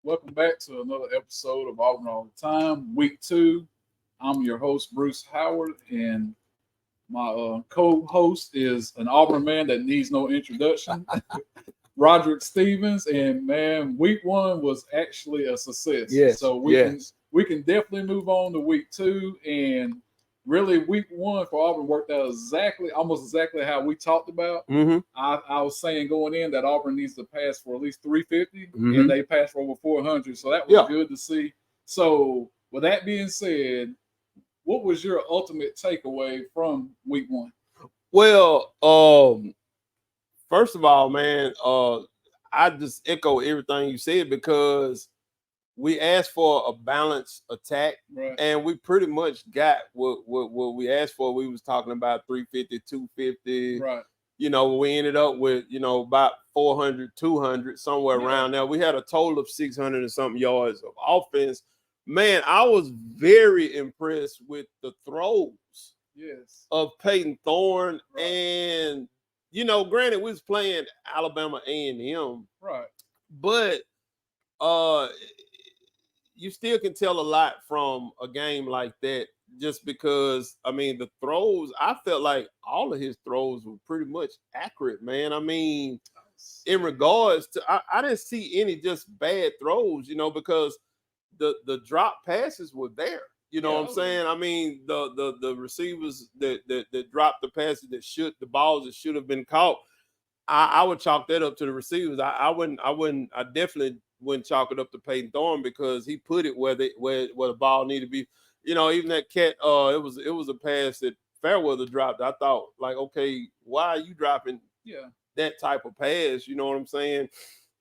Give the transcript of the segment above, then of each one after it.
Welcome back to another episode of Auburn All the Time, Week 2. I'm your host, Bruce Howard, and my co-host is an Auburn man that needs no introduction, Roderick Stevens. And man, Week 1 was actually a success. Yes. So we can definitely move on to Week 2, and really Week 1 for Auburn worked out almost exactly how we talked about. Mm-hmm. I was saying going in that Auburn needs to pass for at least 350, Mm-hmm. and they passed for over 400. So that was good to see. So with that being said, what was your ultimate takeaway from Week 1? Well, first of all, man, I just echo everything you said because we asked for a balanced attack, Right. and we pretty much got what we asked for. We was talking about 350, 250. Right. You know, we ended up with, about 400, 200, somewhere around there. We had a total of 600 and something yards of offense. Man, I was very impressed with the throws of Peyton Thorne. Right. And, granted, we was playing Alabama A&M. Right. But you still can tell a lot from a game like that just because, the throws, I felt like all of his throws were pretty much accurate, man. In regards to, I didn't see any just bad throws, because the drop passes were there. You know what I'm saying? The receivers that dropped the passes the balls that should have been caught, I would chalk that up to the receivers. I definitely wouldn't chalk it up to Peyton Thorne because he put it where the ball needed to be. Even that cat, it was a pass that Fairweather dropped. I thought, like, okay, why are you dropping that type of pass? You know what I'm saying?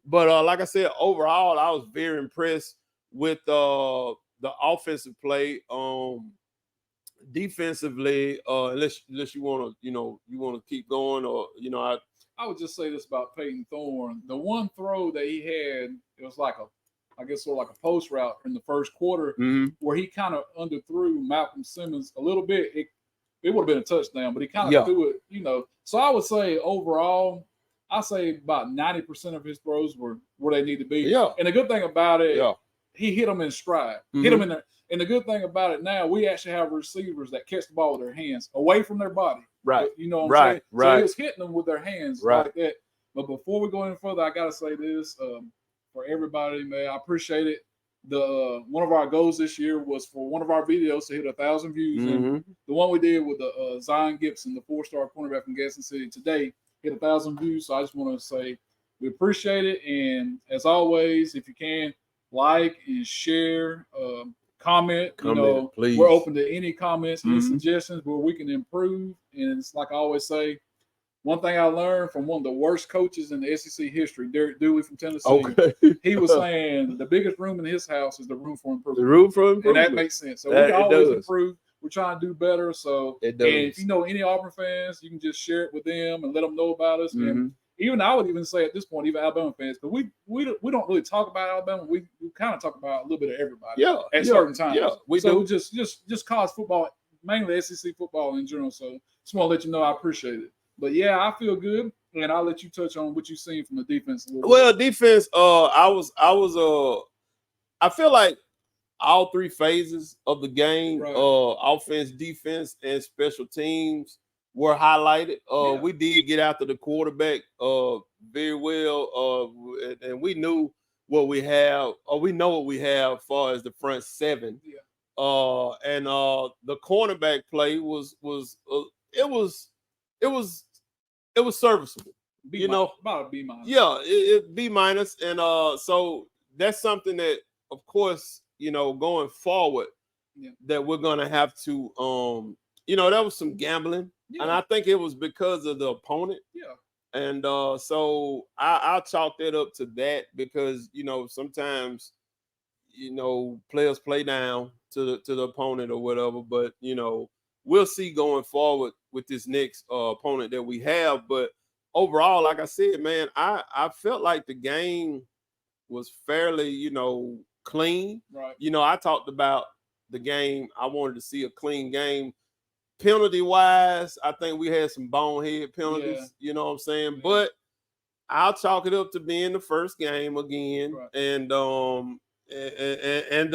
But like I said, overall, I was very impressed with the offensive play. Defensively, unless you want to keep going, or I would just say this about Peyton Thorne. The one throw that he had, it was like sort of like a post route in the first quarter, where he kind of underthrew Malcolm Simmons a little bit. It would have been a touchdown, but he kind of threw it, So I would say overall, I say about 90% of his throws were where they need to be. Yeah. And the good thing about it, he hit them in stride. Hit them in there. And the good thing about it now, we actually have receivers that catch the ball with their hands away from their body. Right. You know what I'm saying? Right. So he was hitting them with their hands like that. But before we go any further, I got to say this for everybody, man. I appreciate it. One of our goals this year was for one of our videos to hit 1,000 views. And the one we did with the Zion Gibson, the 4-star cornerback from Gaston City today, hit 1,000 views. So I just want to say we appreciate it. And as always, if you can, like and share, comment, please. We're open to any comments, any suggestions where we can improve. And it's like I always say, one thing I learned from one of the worst coaches in the SEC history, Derek Dooley from Tennessee. Okay. He was saying the biggest room in his house is the room for improvement. The room for improvement. And that makes sense. So we can always improve. We're trying to do better. So it does. And if you know any Auburn fans, you can just share it with them and let them know about us. And even I would even say at this point, even Alabama fans, because we don't really talk about Alabama. We kind of talk about a little bit of everybody at certain times. Yeah, we do. Just college football, mainly SEC football in general. So just want to let you know I appreciate it. But yeah, I feel good, and I'll let you touch on what you've seen from the defense a little bit. Defense, I feel like all three phases of the game, offense, defense, and special teams were highlighted. We did get after the quarterback very well, and we knew what we have, or we know what we have as far as the front seven. And the cornerback play was serviceable. About a B minus. Yeah, B minus, and so that's something that, of course, going forward, that we're gonna have to, that was some gambling. And I think it was because of the opponent. And so I'll chalk that up to that because, sometimes, players play down to the opponent or whatever. But, we'll see going forward with this next opponent that we have. But overall, like I said, man, I felt like the game was fairly, clean. Right. I talked about the game. I wanted to see a clean game. Penalty wise, I think we had some bonehead penalties, you know what I'm saying? But I'll chalk it up to being the first game again, Right. and the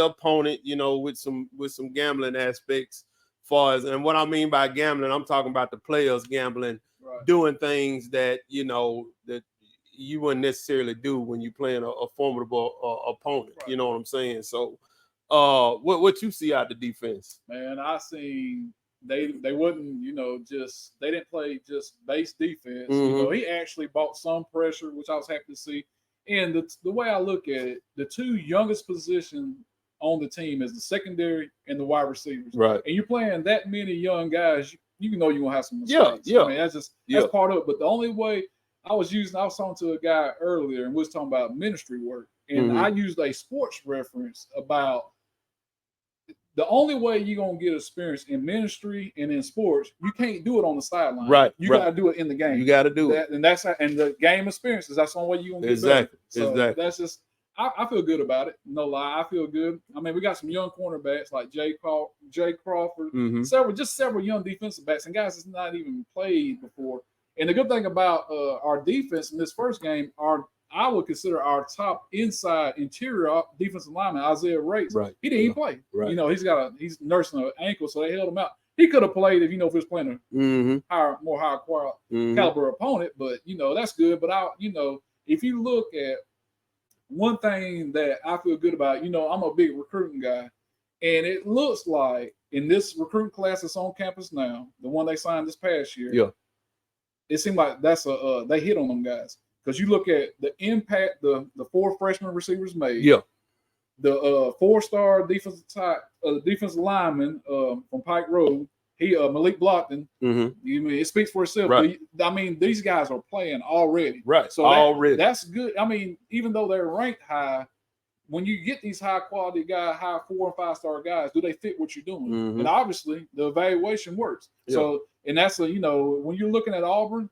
opponent, with some gambling aspects. And what I mean by gambling, I'm talking about the players gambling, Right. doing things that that you wouldn't necessarily do when you're playing a formidable opponent. Right. You know what I'm saying? So, what you see out the defense? Man, I seen they wouldn't, they didn't play just base defense. Mhm. He actually brought some pressure, which I was happy to see. And the way I look at it, the two youngest positions on the team is the secondary and the wide receivers. Right. And you're playing that many young guys, you know you're gonna have some mistakes. Yeah. I mean, that's part of it. But the only way I was talking to a guy earlier and we was talking about ministry work. And I used a sports reference about the only way you're gonna get experience in ministry and in sports, you can't do it on the sideline. Right. You gotta do it in the game. You gotta do it. And the game experiences, that's the only way you're gonna get better. So that's just I feel good about it. No lie, I feel good. I mean, we got some young cornerbacks like Jay Crawford, several young defensive backs and guys that's not even played before. And the good thing about our defense in this first game, I would consider our top interior defensive lineman, Isaiah Rates. Right. He didn't even play. Right. He's nursing an ankle, so they held him out. He could have played if he was playing a higher caliber opponent, but that's good. But if you look at one thing that I feel good about, I'm a big recruiting guy, and it looks like in this recruiting class that's on campus now, the one they signed this past year, it seemed like that's they hit on them guys. Because you look at the impact the 4 freshman receivers made. Yeah. The 4-star defensive lineman from Pike Road, Malik Blockton. It speaks for itself. Right. I mean, these guys are playing already. Right. So that's good. I mean, even though they're ranked high, when you get these high quality guys, high 4 and 5-star guys, do they fit what you're doing? And obviously the evaluation works. Yeah. So, and that's when you're looking at Auburn,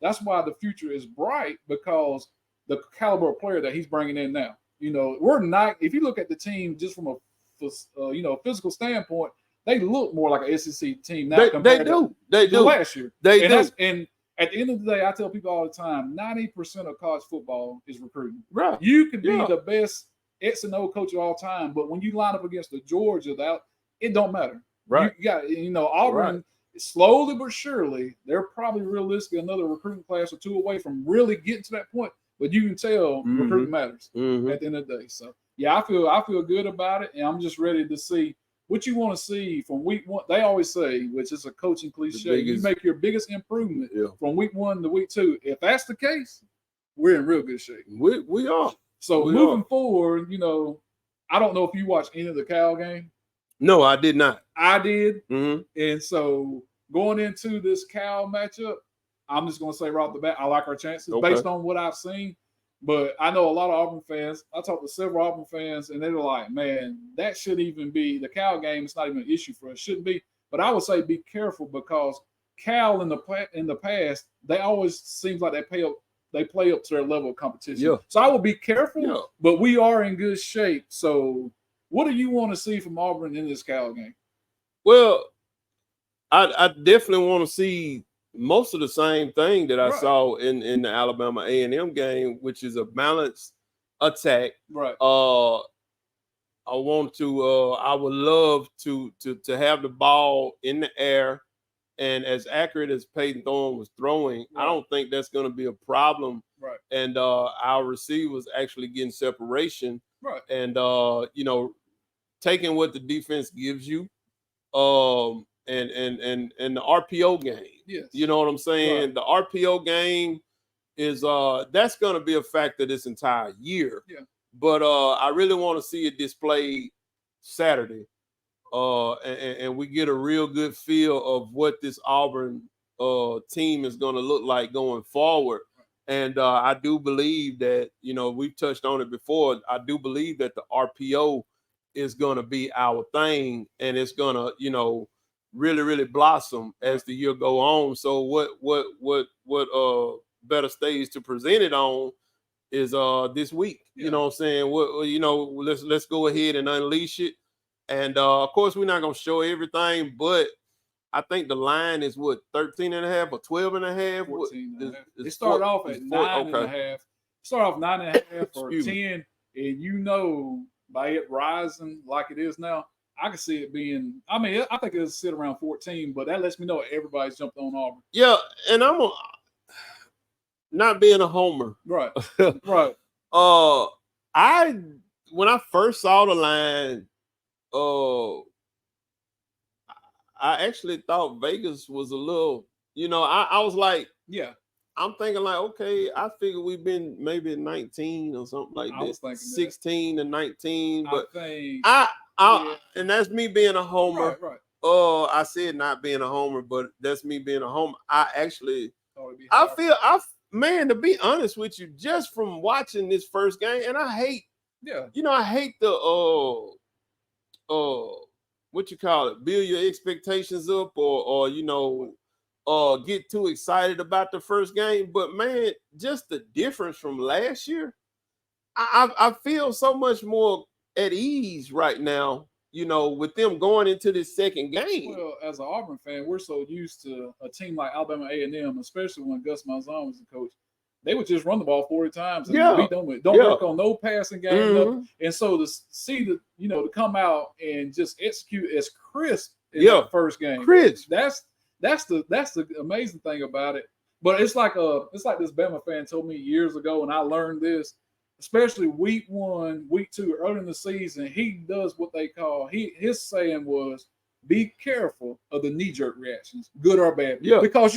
that's why the future is bright, because the caliber of player that he's bringing in now. We're not. If you look at the team just from a physical standpoint, they look more like an SEC team now. They do last year. They do. And at the end of the day, I tell people all the time, 90% of college football is recruiting. Right. You can be the best X and O coach of all time, but when you line up against the Georgia, it don't matter. Right. You got Auburn. Right. Slowly but surely, they're probably realistically another recruiting class or 2 away from really getting to that point. But you can tell recruiting matters at the end of the day. So I feel good about it, and I'm just ready to see what you want to see from week 1. They always say, which is a coaching cliche, you make your biggest improvement from week 1 to week 2. If that's the case, we're in real good shape. We are. So moving forward, I don't know if you watched any of the Cal game. No, I did not. I did. And so going into this Cal matchup, I'm just going to say right off the bat, I like our chances based on what I've seen. But I know a lot of Auburn fans. I talked to several Auburn fans, and they're like, man, that shouldn't even be the Cal game. It's not even an issue for us. Shouldn't be. But I would say be careful, because Cal in the past, they always seems like they play up to their level of competition. Yeah. So I would be careful, but we are in good shape. So what do you want to see from Auburn in this Cal game? Well, I definitely want to see most of the same thing that I saw in the Alabama A&M game, which is a balanced attack. Right. I would love to have the ball in the air, and as accurate as Peyton Thorne was throwing, I don't think that's going to be a problem. Right. And our receivers actually getting separation. Right. And taking what the defense gives you, and the RPO game. Yes. You know what I'm saying? Right. The RPO game is that's going to be a factor this entire year. Yeah. But I really want to see it displayed Saturday, and we get a real good feel of what this Auburn team is going to look like going forward. And I do believe that, we've touched on it before. I do believe that the RPO is going to be our thing, and it's going to, really, really blossom as the year go on. So what better stage to present it on is this week. Yeah. You know what I'm saying? Let's go ahead and unleash it. And of course, we're not going to show everything, but I think the line is what 13.5 or 12.5. 14.5. It started off at 9.5. Start off 9.5 or 10, and you know, by it rising like it is now, I can see it being. I mean, I think it'll sit around 14, but that lets me know everybody's jumped on Auburn. Yeah, and I'm not being a homer, right, right. When I first saw the line, I actually thought Vegas was a little, I was like, yeah. I'm thinking like, okay, I figure we've been maybe 19 or something like that. I was thinking 16 to 19, but and that's me being a homer. Right. I said not being a homer, but that's me being a homer. Man, to be honest with you, just from watching this first game, and I hate the what you call it, build your expectations up or get too excited about the first game. But man, just the difference from last year, I feel so much more at ease right now, with them going into this second game. Well, as an Auburn fan, we're so used to a team like Alabama A&M, especially when Gus Malzahn was the coach. They would just run the ball 40 times and beat them with. Don't work on no passing game. No. And so to see to come out and just execute as crisp in the first game. Crisp. That's the amazing thing about it. But it's like this Bama fan told me years ago, and I learned this, especially week 1, week 2, early in the season. He does what they call his saying was, be careful of the knee-jerk reactions, good or bad. Yeah. Because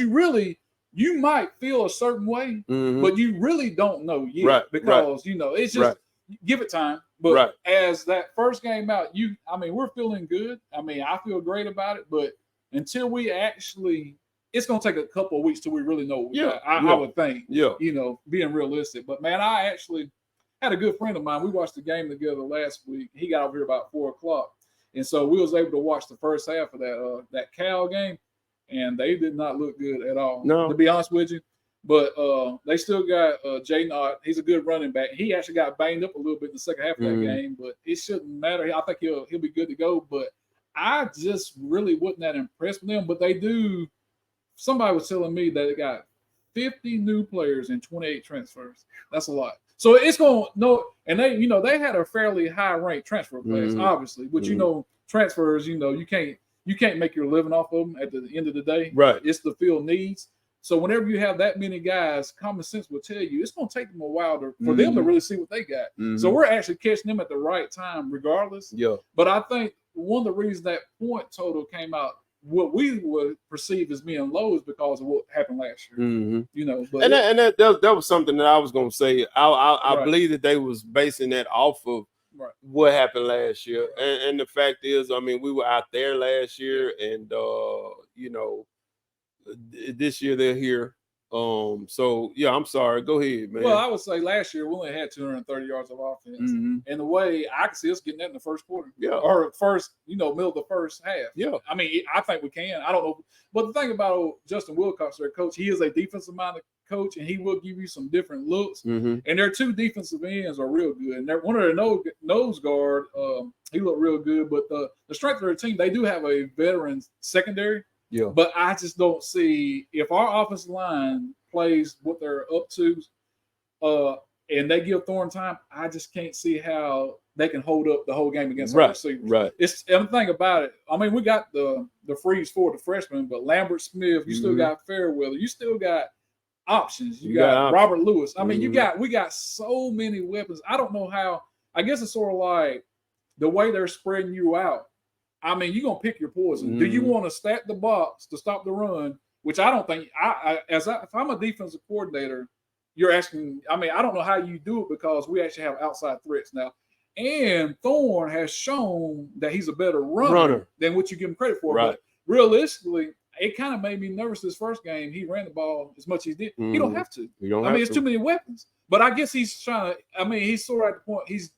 you might feel a certain way, but you really don't know yet. Right, because it's just give it time. But as that first game out, we're feeling good. I mean, I feel great about it, but until we actually, it's gonna take a couple of weeks till we really know what we got. I would think. Yeah. Being realistic. But man, I actually had a good friend of mine. We watched the game together last week. He got over here about 4:00. And so we was able to watch the first half of that Cal game. And they did not look good at all, to be honest with you. But they still got Jaden Ott. He's a good running back. He actually got banged up a little bit in the second half of that game, but it shouldn't matter. I think he'll be good to go. But I just really wasn't that impressed with them. But they do. Somebody was telling me that they got 50 new players and 28 transfers. That's a lot. So it's going and they had a fairly high ranked transfer class, obviously. But transfers, you can't make your living off of them at the end of the day. Right. It's the field needs. So whenever you have that many guys, common sense will tell you it's going to take them a while for them to really see what they got. So we're actually catching them at the right time regardless. Yeah. But I think one of the reasons that point total came out, what we would perceive as being low, is because of what happened last year. But that was something that I was going to say. I believe that they was basing that off of what happened last year. And the fact is, we were out there last year, and this year they're here. So yeah, I'm sorry. Go ahead, man. Well, I would say last year we only had 230 yards of offense. And the way I can see us getting that in the first quarter. Yeah. Or first, middle of the first half. Yeah. I think we can. I don't know. But the thing about Justin Wilcox, their coach, he is a defensive-minded coach, and he will give you some different looks. And their 2 defensive ends are real good. And one of their nose guard, he looked real good. But the strength of their team, they do have a veteran secondary. Yeah. But I just don't see, if our offensive line plays what they're up to, and they give Thorne time, I just can't see how they can hold up the whole game against our receivers. Right. And the thing about it, we got the freeze for the freshmen, but Lambert Smith, you still got Fairweather, you still got options. You got Robert Lewis. We got so many weapons. I don't know how. I guess it's sort of like the way they're spreading you out. You're going to pick your poison. Do you want to stack the box to stop the run? Which I don't think if I'm a defensive coordinator, you're asking, I don't know how you do it, because we actually have outside threats now. And Thorne has shown that he's a better runner than what you give him credit for. Right. But realistically, it kind of made me nervous this first game. He ran the ball as much as he did. He don't have to. It's too many weapons. But I guess he's trying to, he's sort of at the point, he's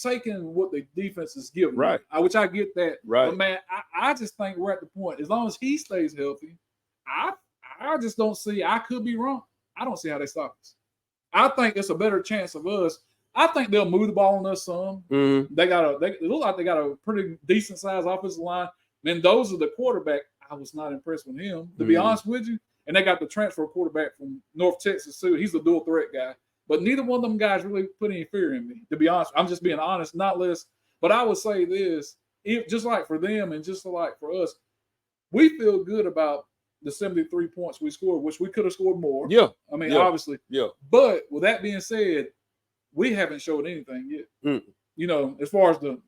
taking what the defense is giving. Right. Which I get that. Right. But man, I just think we're at the point, as long as he stays healthy, I just don't see, I could be wrong, I don't see how they stop us. I think it's a better chance of us. I think they'll move the ball on us some. They look like they got a pretty decent sized offensive line. Mendoza, the quarterback, I was not impressed with him, to be honest with you. And they got the transfer quarterback from North Texas too. He's a dual threat guy. But neither one of them guys really put any fear in me, to be honest. I'm just being honest, not less. But I would say this, just like for them and just like for us, we feel good about the 73 points we scored, which we could have scored more. Yeah. I mean, obviously. Yeah. But with that being said, we haven't showed anything yet. You know, as far as the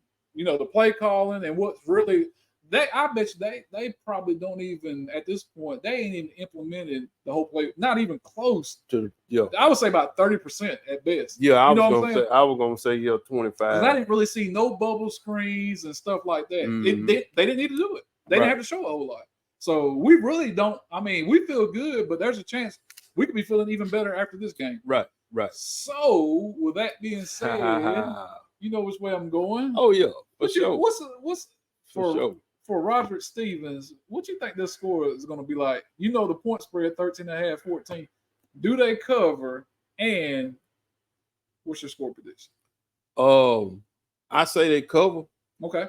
play calling and what's really I bet you they probably don't even at this point, they ain't even implemented the whole play, not even close to I would say about 30% at best. Yeah, I was gonna say 25. I didn't really see no bubble screens and stuff like that. They didn't need to do it. They didn't have to show a whole lot. So we really don't. I mean, we feel good, but there's a chance we could be feeling even better after this game. Right. So with that being said, you know which way I'm going. Oh yeah, what's for Roderick Stevens? What you think this score is going to be like? You know the point spread 13.5, 14. Do they cover? And what's your score prediction? I say they cover. Okay.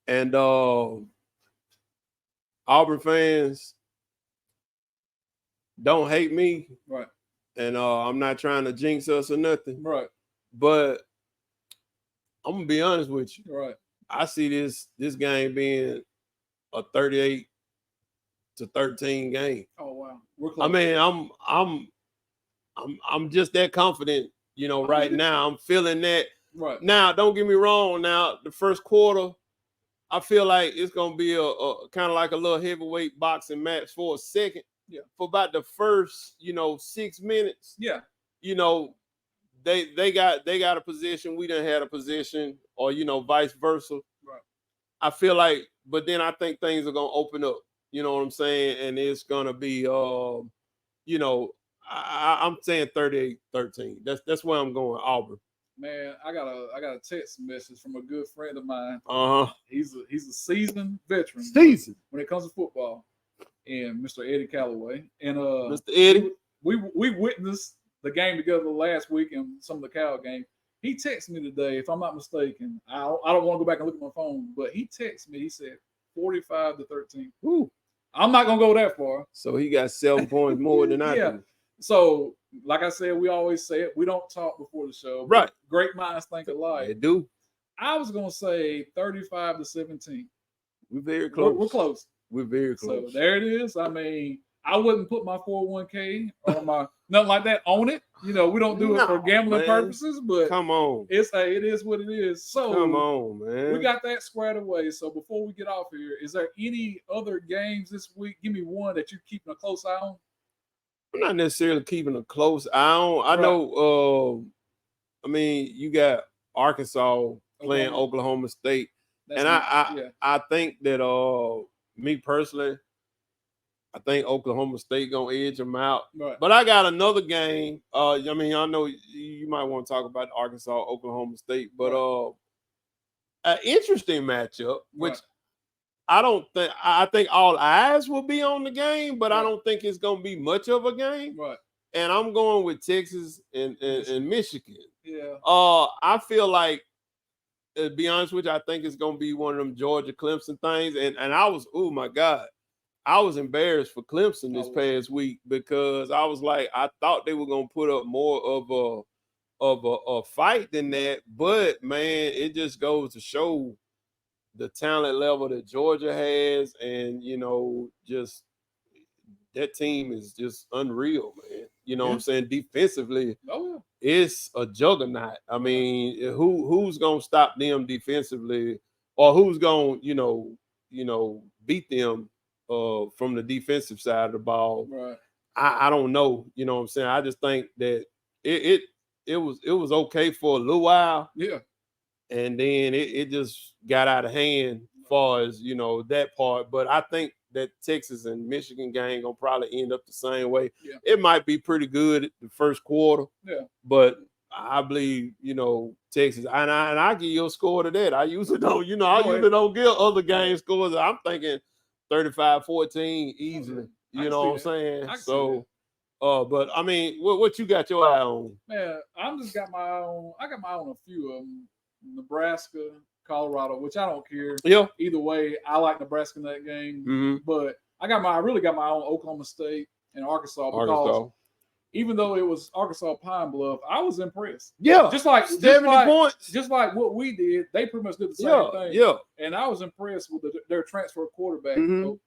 And Auburn fans, don't hate me. Right. And I'm not trying to jinx us or nothing. Right. But I'm gonna be honest with you. Right. I see this game being a 38-13 game. Oh wow. We're close. I mean, I'm just that confident, right now. I'm feeling that. Right. Now, don't get me wrong. Now, the first quarter, I feel like it's gonna be a kind of like a little heavyweight boxing match for a second. Yeah. For about the first, 6 minutes. Yeah. They got a position, we done had a position, or vice versa. Right. I feel like, but then I think things are gonna open up. You know what I'm saying? And it's gonna be, I'm saying 38-13. That's where I'm going, Auburn. Man, I got a text message from a good friend of mine. He's a seasoned veteran. When it comes to football, and Mr. Eddie Calloway. And Mr. Eddie, we witnessed the game together last week and some of the Cal game. He texted me today, if I'm not mistaken. I don't want to go back and look at my phone, but he texted me. He said 45-13. Ooh. I'm not gonna go that far. So he got 7 points more than I do. So, like I said, we always say it. We don't talk before the show. Right. Great minds think alike. They do. I was gonna say 35-17. We're very close. We're close. We're very close. So there it is. I mean, I wouldn't put my 401k or my nothing like that on it. We don't do it for gambling purposes, but come on, it is what it is. So come on, man. We got that squared away. So before we get off here, is there any other games this week? Give me one that you're keeping a close eye on. I'm not necessarily keeping a close eye on. I know. I mean, you got Arkansas playing Oklahoma State, and I think that me personally, I think Oklahoma State gonna edge them out. Right. But I got another game. I mean, I know you might want to talk about Arkansas, Oklahoma State, but an interesting matchup, which I think all eyes will be on the game, but I don't think it's gonna be much of a game. Right. And I'm going with Texas and Michigan. Yeah. I feel like, to be honest with you, I think it's gonna be one of them Georgia Clemson things. And I was, oh my God, I was embarrassed for Clemson this past week because I was like, I thought they were gonna put up more of a fight than that. But man, it just goes to show the talent level that Georgia has, and just that team is just unreal, man. You know what I'm saying? Defensively, it's a juggernaut. I mean, who's gonna stop them defensively, or who's gonna beat them from the defensive side of the ball? Right. I don't know. You know what I'm saying? I just think that it was okay for a little while. Yeah. And then it just got out of hand as far as, that part. But I think that Texas and Michigan game gonna probably end up the same way. Yeah. It might be pretty good the first quarter. Yeah. But I believe, Texas. And I give you a score to that. I usually don't, usually don't give other game scores. I'm thinking 35-14 easily. You know what I'm saying? So but I mean, what you got your eye on? Man, I got my eye on a few of them. Nebraska, Colorado, which I don't care. Yeah. Either way, I like Nebraska in that game. Mm-hmm. But I really got my own Oklahoma State and Arkansas because even though it was Arkansas Pine Bluff, I was impressed. Yeah, just like 70 points, just like what we did. They pretty much did the same thing. Yeah, and I was impressed with their transfer quarterback,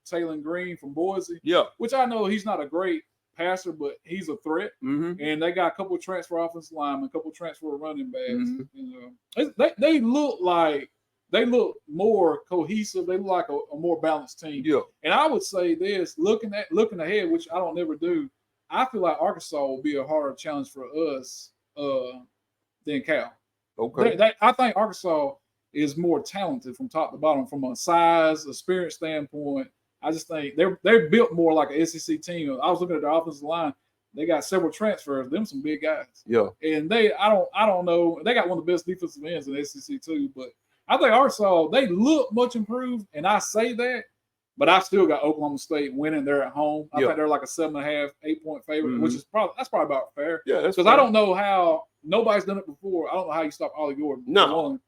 Taylor Green from Boise. Yeah, which I know he's not a great passer, but he's a threat. And they got a couple of transfer offensive linemen, a couple of transfer running backs. You know, they look more cohesive. They look like a more balanced team. Yeah, and I would say this: looking ahead, which I don't never do. I feel like Arkansas will be a harder challenge for us than Cal. Okay. I think Arkansas is more talented from top to bottom, from a size, experience standpoint. I just think they're built more like an SEC team. I was looking at their offensive line; they got several transfers. Them some big guys. Yeah, and I don't know. They got one of the best defensive ends in the SEC too. But I think Arkansas, they look much improved, and I say that. But I still got Oklahoma State winning. They're at home. I think they're like a 7.5, 8-point favorite, which is probably about fair. Yeah, that's because I don't know how nobody's done it before. I don't know how you stop Ollie Gordon. No.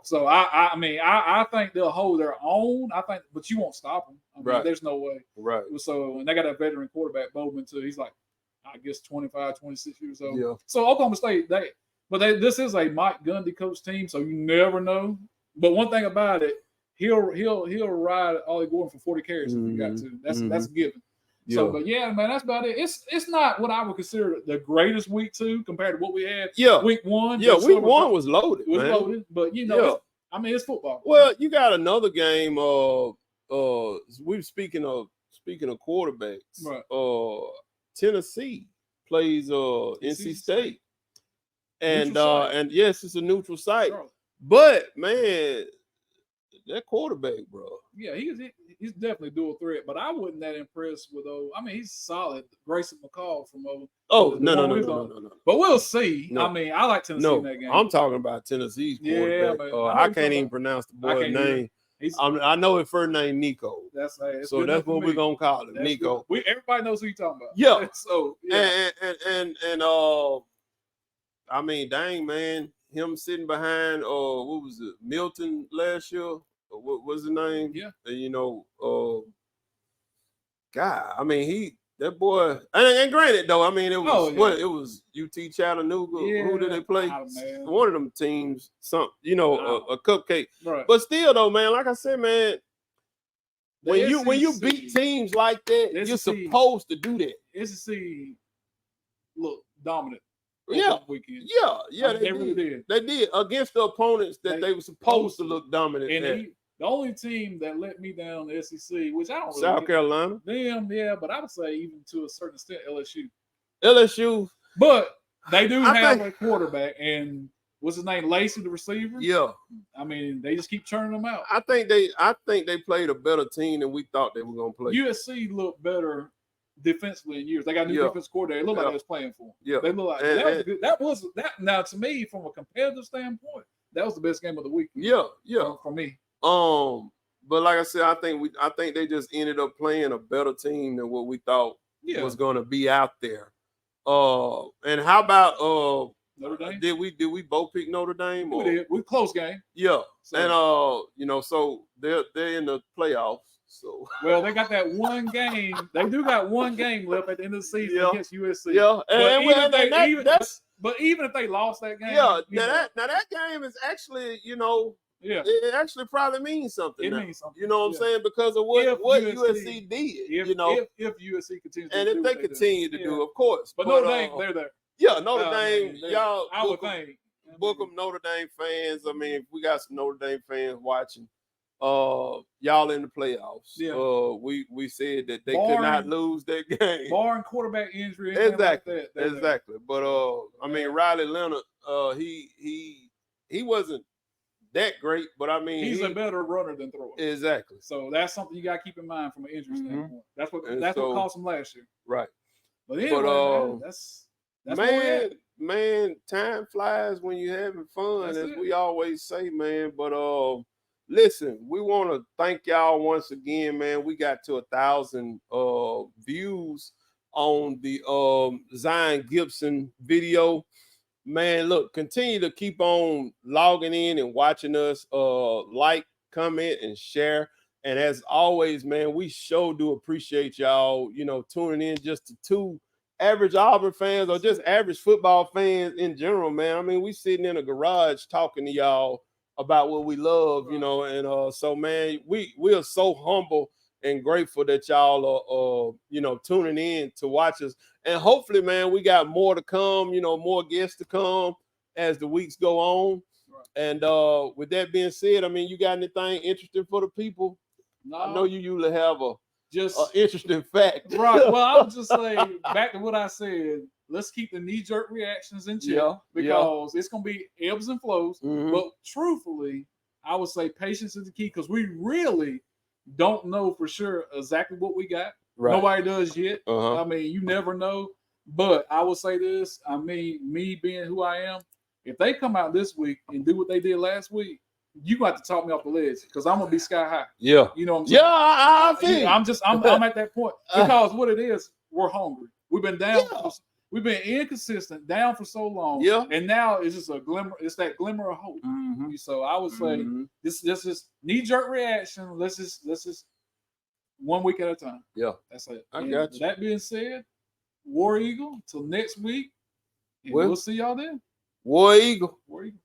So I mean, I think they'll hold their own. I think, but you won't stop them. I mean, there's no way. Right. So and they got a veteran quarterback, Bowman too. He's like, I guess 25, 26 years old. Yeah. So Oklahoma State, this is a Mike Gundy coach team, so you never know. But one thing about it. He'll ride Ollie Gordon for 40 carries if he got to. That's a given. Yeah. So, but yeah, man, that's about it. It's not what I would consider the greatest week 2 compared to what we had. Week 1. Yeah, week 1 was loaded. It was loaded, but you know, it's football. Well, you got another game. We're speaking of quarterbacks. Right. Tennessee plays NC State, and yes, it's a neutral site. Sure. But man. That quarterback, bro. Yeah, he's definitely dual threat, but I wasn't that impressed with I mean, he's solid. Grayson McCall from No. But we'll see. No. I mean, I like Tennessee in that game. I'm talking about Tennessee's quarterback. Yeah, I can't even pronounce the boy's name. I know his first name Nico. That's what we're gonna call him, Nico. Everybody knows who you're talking about. Yeah. So and I mean, dang man, him sitting behind what was it, Milton last year? What was his name? Yeah. And, you know, God, I mean, that boy, and granted though, I mean, it was it was UT Chattanooga. Yeah. Who did they play? One of them teams, a cupcake. Right. But still though, man, like I said, man, when you beat teams like that, you're supposed to do that. SEC look dominant. Weekend. Yeah, they really did. They did against the opponents that they were supposed to look dominant. And the only team that let me down the SEC, which I don't South Carolina. Them, yeah, but I would say even to a certain extent LSU. But they do have a quarterback, and what's his name? Lacey, the receiver. Yeah. I mean, they just keep churning them out. I think they played a better team than we thought they were gonna play. USC looked better defensively in years. They got a new defense coordinator. It looked like they was playing for them. Yeah. They look like that was good. Now to me, from a competitive standpoint, that was the best game of the week. Yeah. For me. But like I said, I think they just ended up playing a better team than what we thought was gonna be out there. And how about Notre Dame? Did we both pick Notre Dame? We did. We close game. Yeah. So, and so they're in the playoffs. So well, they got that one game. They do got one game left at the end of the season against USC. Yeah, but even if they lost that game, now that game is actually, it actually probably means something. It means something. You know what I'm saying? Because of what USC did. If USC continues, and if they continue to do, of course. But Notre Dame, they're there. Yeah, Notre Dame, y'all. I would think. Book them, Notre Dame fans. I mean, if we got some Notre Dame fans watching. Y'all in the playoffs. Yeah. We said that they could not lose that game. Barring quarterback injury. Exactly. Like exactly. But I mean, Riley Leonard, he wasn't that great, but I mean he's a better runner than thrower. Exactly. So that's something you gotta keep in mind from an injury standpoint. That's what cost him last year. Right. But anyway, that's man, time flies when you're having fun, as we always say, man. But listen, we want to thank y'all once again, man. We got to 1,000 views on the Zion Gibson video. Man, look, continue to keep on logging in and watching us. Like, comment, and share. And as always, man, we sure do appreciate y'all, tuning in just to 2 average Auburn fans or just average football fans in general, man. I mean, we sitting in a garage talking to y'all about what we love, and so, man, we are so humble and grateful that y'all are, tuning in to watch us. And hopefully, man, we got more to come, more guests to come as the weeks go on. Right. And with that being said, I mean, you got anything interesting for the people? No. I know you usually have a interesting fact. Right. Well, I would just say back to what I said. Let's keep the knee-jerk reactions in check because it's going to be ebbs and flows. Mm-hmm. But truthfully, I would say patience is the key because we really don't know for sure exactly what we got. Right. Nobody does yet. I mean, you never know. But I will say this. I mean, me being who I am, if they come out this week and do what they did last week, you got to talk me off the ledge because I'm gonna be sky high. Yeah, you know what I'm saying. Yeah, I feel. I'm at that point because what it is, we're hungry. We've been down. Yeah. We've been inconsistent, down for so long. Yeah, and now it's just a glimmer. It's that glimmer of hope. Mm-hmm. So I would say this is knee jerk reaction. Let's just 1 week at a time. Yeah, that's it. I got you. That being said, War Eagle till next week. And we'll see y'all then. War Eagle. War Eagle.